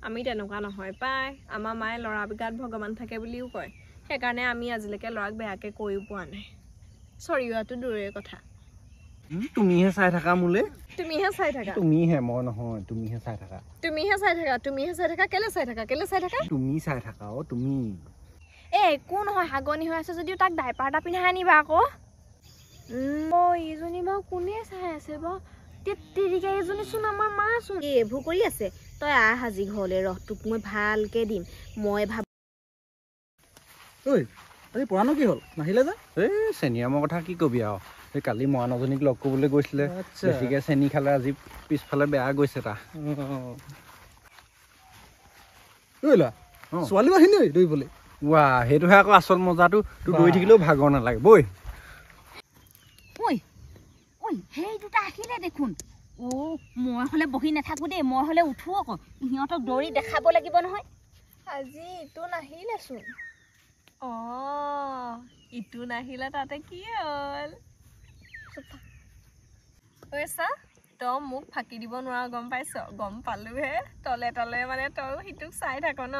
আমি তেনেকুৱা নহয় পাই আমাৰ মায়ে ল'ৰা গাত ভগৱান থাকে বুলিও কয় সেইকাৰণে আমি আজিলৈকে ল'ৰাক বেয়াকে কৈও পোৱা নাই চৰিওৱাটো দূৰৰে কথা তুমিহে চাই থাকা মোলে তুমিহে চাই থাকা তুমিহে মই নহয় তুমিহে চাই থাকা কেলে চাই থাকা তুমি চাই থাকা অ তুমি একো নহয় হাগনি হৈ আছে যদিও তাক ডাইপাৰ এটা পিন্ধাই আনিবা আকৌ এইজনী বাৰু কোনে চাই আছে বাৰু তেৰিকা এজনী চোন আমাৰ মা চোন এইবোৰ কৰি আছে তই আহ আজি ঘৰলে ৰহ তোক মই ভালকে দিম মই ভাব ঐ আজি পৰানো কি হ'ল নাহিলে যে এই চেনিয়ামৰ কথা কি কবি আৰু এই কালি মৰাণজনীক লগ কৰিবলৈ গৈছিলে বেছিকে চেনি খালে আজি পিছফালে বেয়া গৈছে তা ছোৱালীও আহিলে দৌৰিবলৈ ৱা সেইটোহে আকৌ আচল মজাটো তোৰ দৌৰি থাকিলেও ভাগৰ নালাগে বৈ সেই দুটা আহিলে দেখোন মই হলে বহি নাথাকো দেই মই হলে উঠো আকৌ সিহঁতক দৌৰি দেখাব লাগিব নহয় আজি ইটো নাহিলেচোন ইটো নাহিলে তাতে কি হ'ল কৈছা তই মোক ফাঁকি দিব নোৱাৰ গম পাইছ গম পালোহে তলে তলে মানে তই সিটোক চাই থাক ন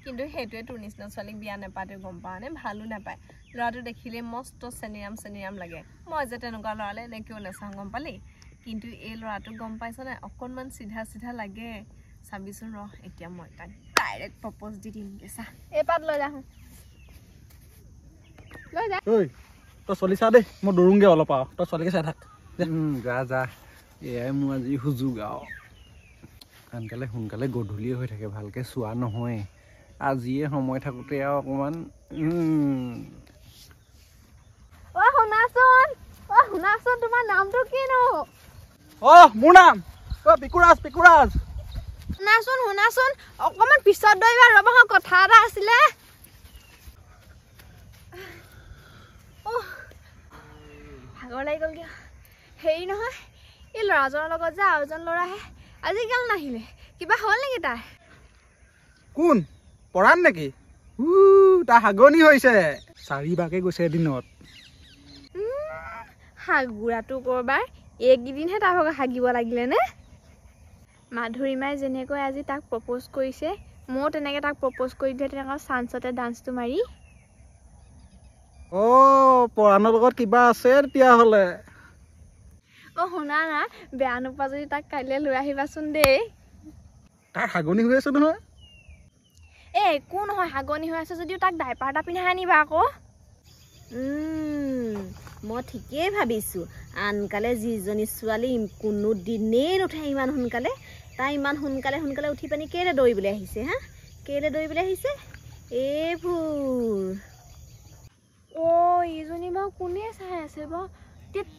কিন্তু সেইটোৱে তোৰ নিচিনা ছোৱালীক বিয়া নেপাতে গম পাৱ নে ভালো নাপায় ল'ৰাটো দেখিলে মস্ত চেনিৰাম লাগে মই যে তেনেকুৱা ল'ৰালে এনেকেও নাচাওঁ গম পালি কিন্তু এই ল'ৰাটোক গম পাইছ নাই অকণমান চিধা লাগে চাবিচোন ৰহ এতিয়া মই তাক ডাইৰেক্ট প্ৰপ'জ দি দিমগে চা এই পাত লৈ যা ঐ তই চলি চা দেই মই দৌৰোংগে অলপ আৰু তই ছোৱালীকে চাই থাক যা এয়াই মোৰ আজি সুযোগ আৰু সোনকালে গধূলি হৈ থাকে ভালকে চোৱা নহয় আজিয়ে সময় থাকোঁতে আৰু অকণমান শুনাচোন তোমাৰ নামটো কিনো মোৰ নাম পিকুৰাজ শুনাচোন অকণমান পিছত দৌৰিবা ৰ'বা কথা এটা আছিলে ভাগৰ লাগি গ'ল কিয় হেৰি নহয় এই ল'ৰাজনৰ লগত যে আৰু এজন ল'ৰা আহে আজি কেলে নাহিলে কিবা হ'ল নেকি তাৰ কোন পৰাণ নেকি তাৰ হাগনি হৈছে 4 বাৰকে গৈছে এদিনত হাগুৰাটো কৰবাৰ এইকেইদিনহে তাৰ ভাগৰ হাগিব লাগিলে নে মাধুৰীমাই যেনেকৈ আজি তাক প্ৰপ'জ কৰিছে ময়ো তেনেকৈ তাক প্ৰপ'জ কৰি দিয়ে তেনেকুৱা চান্সতে ডান্সটো মাৰি পৰাণৰ লগত কিবা আছে তেতিয়াহ'লে শুনা না বেয়া নোপোৱা যদি তাক কাইলৈ লৈ আহিবাচোন দেই তাৰ হাগনি হৈ আছে নহয় একো নহয় হাগনি হৈ আছে যদিও তাক ডাইপাৰ এটা পিন্ধাই আনিবা আকৌ মই ঠিকেই ভাবিছোঁ আনকালে যিজনী ছোৱালী কোনো দিনেই নুঠে ইমান সোনকালে তাই ইমান সোনকালে উঠি পানি কেলে দৌৰিবলৈ আহিছে এইবোৰ এইজনী বাৰু কোনে চাই আছে বাৰু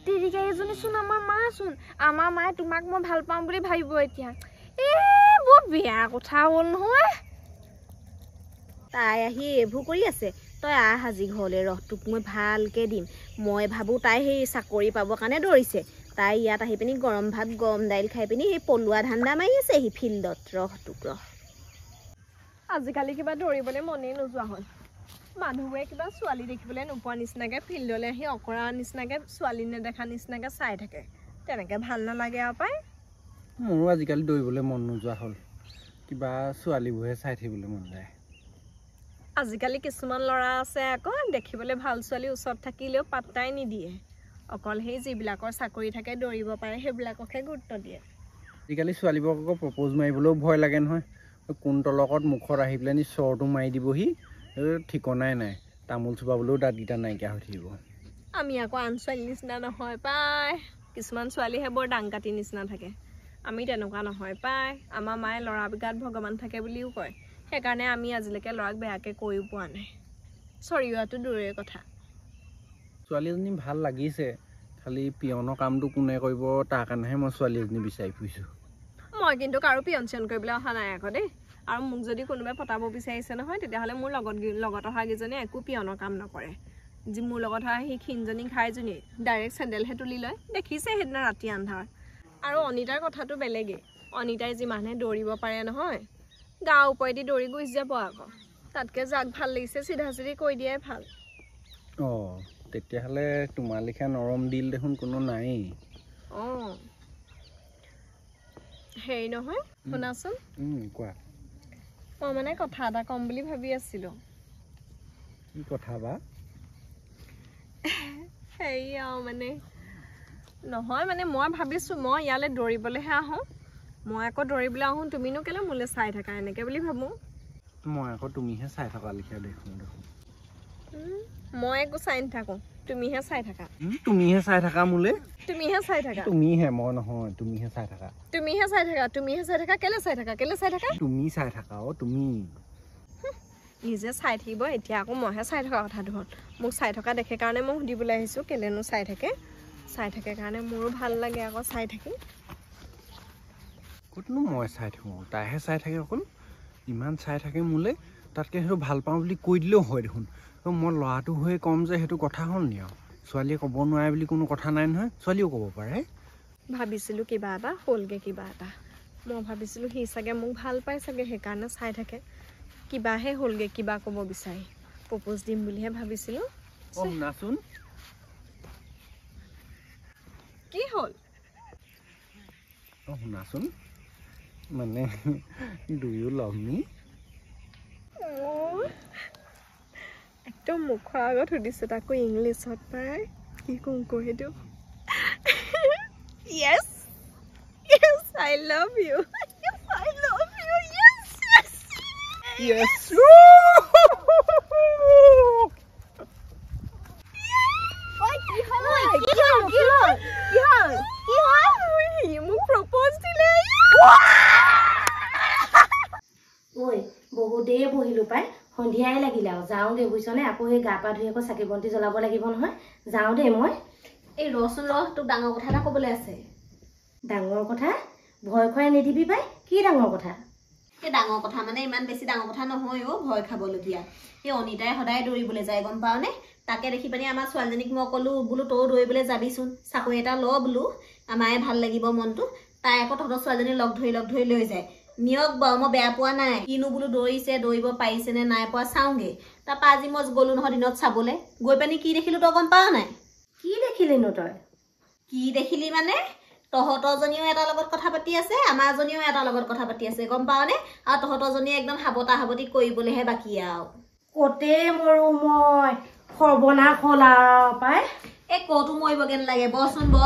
তেৰিকা এজনী চোন আমাৰ মা চোন আমাৰ মায়ে তোমাক মই ভাল পাওঁ বুলি ভাবিব এতিয়া বৰ বেয়া কথা হ'ল নহয় তাই আহি এইবোৰ কৰি আছে তই আহ আজি ঘৰলে ৰহ তোক মই ভালকে দিম মই ভাবোঁ তাই সেই চাকৰি পাবৰ কাৰণে দৌৰিছে তাই ইয়াত আহি পিনি গৰম ভাত গৰম দাইল খাই পিনি সেই পলুৱা ধান্দা মাৰি আছে সেই ফিল্ডত ৰহ আজিকালি কিবা দৌৰিবলৈ মনেই নোযোৱা হ'ল মানুহবোৰে কিবা ছোৱালী দেখিবলৈ নোপোৱা নিচিনাকে ফিল্ডলৈ আহি অকৰা নিচিনাকে ছোৱালী নেদেখা নিচিনাকে চাই থাকে তেনেকে ভাল নালাগে আৰু পাই মোৰো আজিকালি দৌৰিবলৈ মন নোযোৱা হ'ল কিবা ছোৱালীবোৰহে চাই থাকিবলৈ মন যায় আজিকালি কিছুমান ল'ৰা আছে আকৌ দেখিবলৈ ভাল ছোৱালী ওচৰত থাকিলেও পাত্তাই নিদিয়ে অকল সেই যিবিলাকৰ চাকৰি থাকে দৌৰিব পাৰে সেইবিলাককহে গুৰুত্ব দিয়ে আজিকালি ছোৱালীবোৰক আকৌ প্ৰপ'জ মাৰিবলৈও ভয় লাগে নহয় কোন তলকত মুখত আহি পেলাই চৰটো মাৰি দিবহি ঠিকনাই নাই তামোল চুপাবলৈও দাঁতকেইটা নাইকিয়া হৈ থাকিব আমি আকৌ আন ছোৱালীৰ নিচিনা নহয় পাই কিছুমান ছোৱালীহে বৰ ডাংকাটি নিচিনা থাকে আমি তেনেকুৱা নহয় পাই আমাৰ মায়ে ল'ৰা গাত ভগৱান থাকে বুলিও কয় সেইকাৰণে আমি আজিলৈকে ল'ৰাক বেয়াকে কৈও পোৱা নাই চৰিওৱাটো দূৰৰে কথা ছোৱালী এজনী ভাল লাগিছে খালি পিয়নৰ কামটো কোনে কৰিব তাৰ কাৰণেহে মই ছোৱালী এজনী বিচাৰি ফুৰিছোঁ মই কিন্তু কাৰো পিয়ন চিয়ন কৰিবলৈ অহা নাই আকৌ দেই আৰু মোক যদি কোনোবাই পতাব বিচাৰিছে নহয় তেতিয়াহ'লে মোৰ লগত অহা কেইজনীয়ে একো পিয়নৰ কাম নকৰে যি মোৰ লগত অহা সেই ক্ষীণজনী ঘাইজনী ডাইৰেক্ট চেণ্ডেলহে তুলি লয় দেখিছে সেইদিনা ৰাতি আন্ধাৰ আৰু অনিতাৰ কথাটো বেলেগেই অনিতাই যিমানে দৌৰিব পাৰে নহয় গাঁও ওপৰেদি দৌৰি গুচি যাব আকৌ তাতকৈ যাক ভাল লাগিছে চিধা চিধি কৈ দিয়াই ভাল তেতিয়াহ'লে তোমাৰ লেখীয়া নৰম দিল দেখোন কোনো নায়েই হেৰি নহয় শুনাচোন কোৱা মই মানে কথা এটা ক'ম বুলি ভাবি আছিলোঁ। কি কথা বা? হেৰি আৰু মানে নহয় মানে মই ভাবিছোঁ মই ইয়ালৈ দৌৰিবলৈহে আহোঁ। মই আকৌ দৌৰিবলৈ আহোঁ, তুমিনো কেলৈ মোলৈ চাই থাকা এনেকৈ বুলি ভাবোঁ। মই আকৌ তুমিহে চাই থকা লিখা দেখোন। মই একো চাই নাথাকোঁ, তুমিহে চাই থাকা। তুমিহে চাই থাকা মোলৈ? তুমিহে চাই থাকা। তুমিহে, মই নহয়। তুমিহে চাই থাকা। তুমিহে চাই থাকা। তুমিহে চাই থাকা। কেলৈ চাই থাকা? কেলৈ চাই থাকা? তুমি চাই থাকা তুমি। নিজে চাই থাকিব, এতিয়া আকৌ মইহে চাই থকা কথাটো হ'ল। মোক চাই থকা দেখে কাৰণে মই সুধিবলৈ আহিছোঁ কেলেনো চাই থাকে। চাই থাকে কাৰণে মোৰো ভাল লাগে আকৌ চাই থাকি। ক'তনো মই চাই থাকোঁ, তাইহে চাই থাকে অকল। ইমান চাই থাকে মোলৈ, তাতকৈ সেইটো ভাল পাওঁ বুলি কৈ দিলেও হয় দেখোন। মই ল'ৰাটো হৈ ক'ম যে সেইটো কথা হ'ল নি আৰু? ছোৱালীয়ে ক'ব নোৱাৰে বুলি কোনো কথা নাই নহয়, ছোৱালীয়েও ক'ব পাৰে। ভাবিছিলোঁ কিবা এটা হ'লগৈ, কিবা এটা মই ভাবিছিলোঁ সি চাগে মোক ভাল পায় চাগে সেইকাৰণে চাই থাকে। কিবাহে হ'লগৈ, কিবা ক'ব বিচাৰি প্ৰপ'জ দিম বুলিহে ভাবিছিলোঁ। শুনাচোন, কি হ'ল? শুনাচোন, মানে ডু ইউ লাভ মি? একদম মুখৰ আগত সুধিছোঁ, তাকো ইংলিছত পাই। কি কওঁ সেইটো? Yes, yes, I love you. Yes, I love you. Yes, yes. Yes. Oi, কি হ'ল? He মোক propose দিলে। ঐ বহুত দেৰি বহিলোঁ পাই, সন্ধিয়াই লাগিলে আৰু যাওঁগৈ বুজিছনে। আকৌ সেই গা পা ধুই আকৌ চাকি বন্তি জ্বলাব লাগিব নহয়। যাওঁ দেই মই। এই ৰচোন তোক ডাঙৰ কথা এটা ক'বলৈ আছে। ডাঙৰ কথা? ভয় খুৱাই নিদিবি পাই। কি ডাঙৰ কথা? এই ডাঙৰ কথা মানে ইমান বেছি ডাঙৰ কথা নহয় অ' ভয় খাবলগীয়া। এই অনিতাই সদায় দৌৰিবলৈ যায় গম পাওঁনে? তাকে দেখি পানি আমাৰ ছোৱালীজনীক মই ক'লোঁ বোলো তয়ো দৌৰিবলৈ যাবিচোন, চাকৰি এটা ল বোলো, আমাৰে ভাল লাগিব মনটো। তাই আকৌ তহঁতৰ ছোৱালীজনী লগ ধৰি লৈ যায়। নিয়ক বাৰু, মই বেয়া পোৱা নাই। কিনো বোলো দৌৰিছে, দৌৰিব পাৰিছে নে নাই পোৱা চাওঁগৈ। তাৰপৰা আজি মই গ'লোঁ নহয় দিনত চাবলৈ। গৈ পানি কি দেখিলোঁ তই গম পাৱ নাই? কি দেখিলিনো তই? কি দেখিলি মানে তহঁতৰজনীও এটাৰ লগত কথা পাতি আছে, আমাৰজনীও এটাৰ লগত কথা পাতি আছে গম পাৱনে? আৰু তহঁতৰজনীয়ে একদম সাৱতা সাৱতি কৰিবলৈহে বাকী আৰু। কতে মৰো মই, সৰ্বনাশ হ'ল আৰু পাই। এই ক'তো মৰিবগৈ নালাগে, বচোন ব।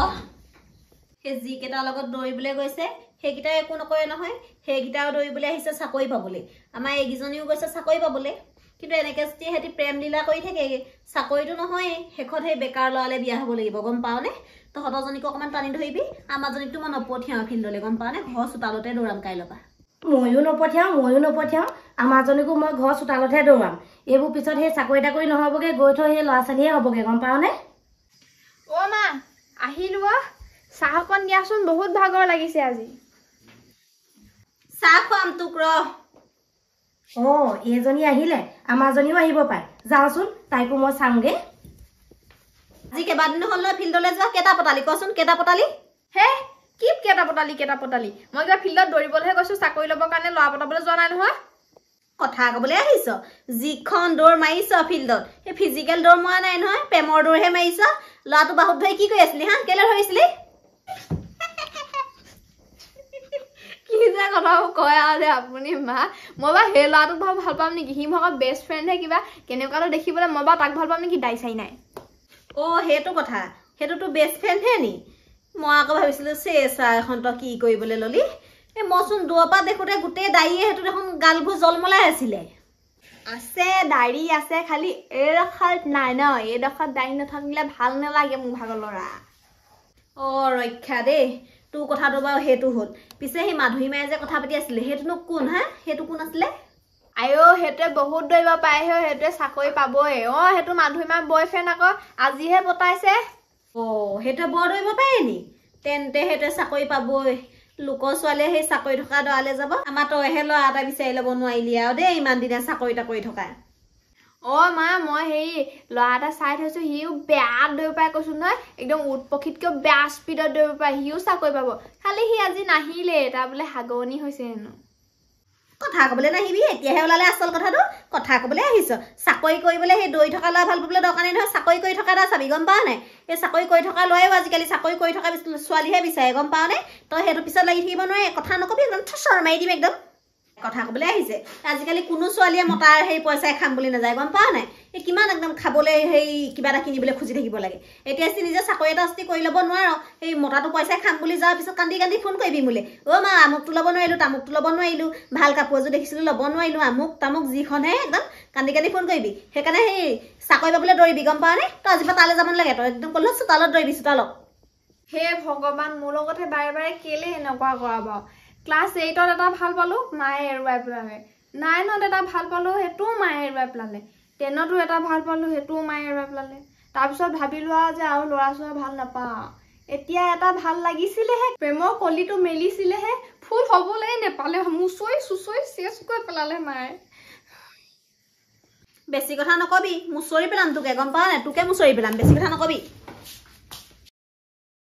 সেই যিকেইটাৰ লগত দৌৰিবলৈ গৈছে সেইকেইটাই একো নকৰে নহয়। সেইকেইটাও দৌৰিবলৈ আহিছে চাকৰি পাবলৈ। আমাৰ এইকেইজনীও গৈছে চাকৰি পাবলৈ। কিন্তু এনেকৈ যদি সিহঁতি প্ৰেম লীলা কৰি থাকে, চাকৰিটো নহয়েই, শেষত সেই বেকাৰ ল'ৰালে বিয়া হ'ব লাগিব গম পাৱনে? তহঁতৰজনীকো অকণমান টানি ধৰিবি, আমাৰজনীকতো মই নপঠিয়াওঁ ফিল্ডলৈ গম পাৱনে? ঘৰ চোতালতে দৌৰাম কাইলৈৰ পৰা। ময়ো নপঠিয়াওঁ। আমাৰজনীকো মই ঘৰ চোতালতহে দৌৰাম। এইবোৰ পিছত সেই চাকৰি তাকৰি নহ'বগৈ, গৈ থৈ সেই ল'ৰা ছোৱালীহে হ'বগৈ গম পাৱনে? অ' মা আহিলো অ', চাহ অকণ দিয়াচোন, বহুত ভাগৰ লাগিছে আজি। চাহ খুৱাম তোক ৰ। অঁ এইজনী আহিলে, আমাৰজনীও আহিব পাৰে। যাওঁচোন, তাইকো মই চাওঁগৈ। আজি কেইবাদিনো হ'ল নহয় ফিল্ডলৈ যোৱা, কেইটা পতালি কচোন, কেইটা পতালি? হে কি কেইটা পতালি? মই কিবা ফিল্ডত দৌৰিবলৈহে গৈছোঁ, চাকৰি ল'বৰ কাৰণে ল'ৰা পতাবলৈ যোৱা নাই নহয়। কথা ক'বলৈ আহিছ? যিখন দৌৰ মাৰিছ ফিল্ডত, সেই ফিজিকেল দৌৰ মৰা নাই নহয়, প্ৰেমৰ দৌৰহে মাৰিছ। ল'ৰাটো বাহুত ধৰি কি কৰি আছিলি হা? কেলৈ ধৰিছিলি? কি যে কথাবোৰ কয় আৰু যে আপুনি মা, মই বাৰু সেই ল'ৰাটোক বাৰু ভাল পাম নেকি? সি মোৰ আকৌ বেষ্ট ফ্ৰেণ্ডহে কিবা, কেনেকুৱাটো দেখিবলৈ মই বাৰু তাক ভাল পাম নেকি? দাই চাই নাই। অ' সেইটো কথা, সেইটোতো বেষ্ট ফ্ৰেণ্ডহে নি? মই আকৌ ভাবিছিলোঁ চেচা এখন তই কি কৰিবলৈ ল'লি। এই মইচোন দূৰৰ পৰা দেখোঁতে গোটেই দাড়িয়ে সেইটো দেখোন গালবোৰ জলমলাই আছিলে। আছে দাড়ি আছে, খালি এইডোখৰত নাই ন, এইডোখৰত দাড়ি নাথাকিলে ভাল নালাগে মোৰ ভাগৰ ল'ৰা। অ' ৰক্ষা দেই, তোৰ কথাটো বাৰু সেইটো হ'ল। পিছে সেই মাধুৰীমায়ে যে কথা পাতি আছিলে সেইটোনো কোন হা? সেইটো কোন আছিলে? আইঅ' সেইটোৱে বহুত দৌৰিব পাৰে, সেইটোৱে চাকৰি পাবই। অ' সেইটো মাধুৰীমাৰ বয়ফ্ৰেণ্ড আকৌ, আজিহে পতাইছে। অ' সেইটোৱে বৰ দৌৰিব পাৰে নি? তেন্তে সেইটোৱে চাকৰি পাবই। লোকৰ ছোৱালীয়ে সেই চাকৰি থকা দৰালৈ যাব, আমাৰ তইহে ল'ৰা এটা বিচাৰি ল'ব নোৱাৰিলি আৰু দেই ইমান দিনে চাকৰি তাকৰি থকা। অ' মা মই হেৰি ল'ৰা এটা চাই থৈছোঁ, সিও বেয়া দৌৰিব পাৰে কৈছোঁ নহয়, একদম উট পক্ষীতকৈও বেয়া স্পীডত দৌৰিব পাৰে, সিও চাকৰি পাব। খালি সি আজি নাহিলে, তাৰ বোলে হাগনি হৈছে হেনো। কথা ক'বলৈ নাহিবি, এতিয়াহে ওলালে আচল কথাটো। কথা ক'বলৈ আহিছ, চাকৰি কৰিবলৈ সেই দৌৰি থকা ল'ৰা ভাল পাবলৈ দৰকাৰ নাই নহয়। চাকৰি কৰি থকা এটা চাবি গম পাৱ নাই? এই চাকৰি কৰি থকা ল'ৰাইও আজিকালি চাকৰি কৰি থকা ছোৱালীহে বিচাৰে গম পাৱ নাই? তই সেইটো পিছত লাগি থাকিব নোৱাৰে, কথা নকবি, একদম ঠচৰ মাৰি দিম একদম। কথা ক'বলৈ আহিছে আজিকালি কোনো ছোৱালীয়ে মতাৰ সেই পইচাই খাম বুলি নাযায় গম পাৱ নাই এই কিমান একদম খাবলৈ সেই কিবা এটা কিনিবলৈ খুজি থাকিব লাগে এতিয়া নিজে চাকৰি এটা কৰি ল'ব নোৱাৰ সেই মতাটো পইচাই খাম বুলি যোৱাৰ পিছত কান্দি কান্দি ফোন কৰিবি মোলে মা আমুকটো ল'ব নোৱাৰিলোঁ তামুকটো ল'ব নোৱাৰিলোঁ ভাল কাপোৰ এযোৰ দেখিছিলোঁ ল'ব নোৱাৰিলোঁ আমুক তামুক যিখনহে একদম কান্দি কান্দি ফোন কৰিবি সেইকাৰণে সেই চাকৰি পাবলৈ দৌৰিবি গম পাৱ নে তই আজিৰ পৰা তালৈ যাব নালাগে তই একদম ক'লো চোতালত দৌৰিবি চোতালত হে ভগৱান মোৰ লগতে বাৰে বাৰে কেলে এনেকুৱা কৰা বাৰু ক্লাছ 8ত এটা ভাল পালোঁ মায়ে এৰুৱাই পেলালে 9ত এটা ভাল পালোঁ সেইটোও মায়ে এৰুৱাই পেলালে 10তো এটা ভাল পালোঁ সেইটোও মায়ে এৰুৱাই পেলালে তাৰপিছত ভাবিলোঁ যে আৰু ল'ৰা ছোৱালী ভাল নাপাওঁ এতিয়া এটা ভাল লাগিছিলেহে প্ৰেমৰ কলিটো মেলিছিলেহে ফুল হ'বলৈ নেপালে মুচৰি চুচৰি চেচ কৰি পেলালে মায়ে বেছি কথা নকবি মুচৰি পেলাম তোকে গম পাৱ নাই তোকে মুচৰি পেলাম বেছি কথা নকবি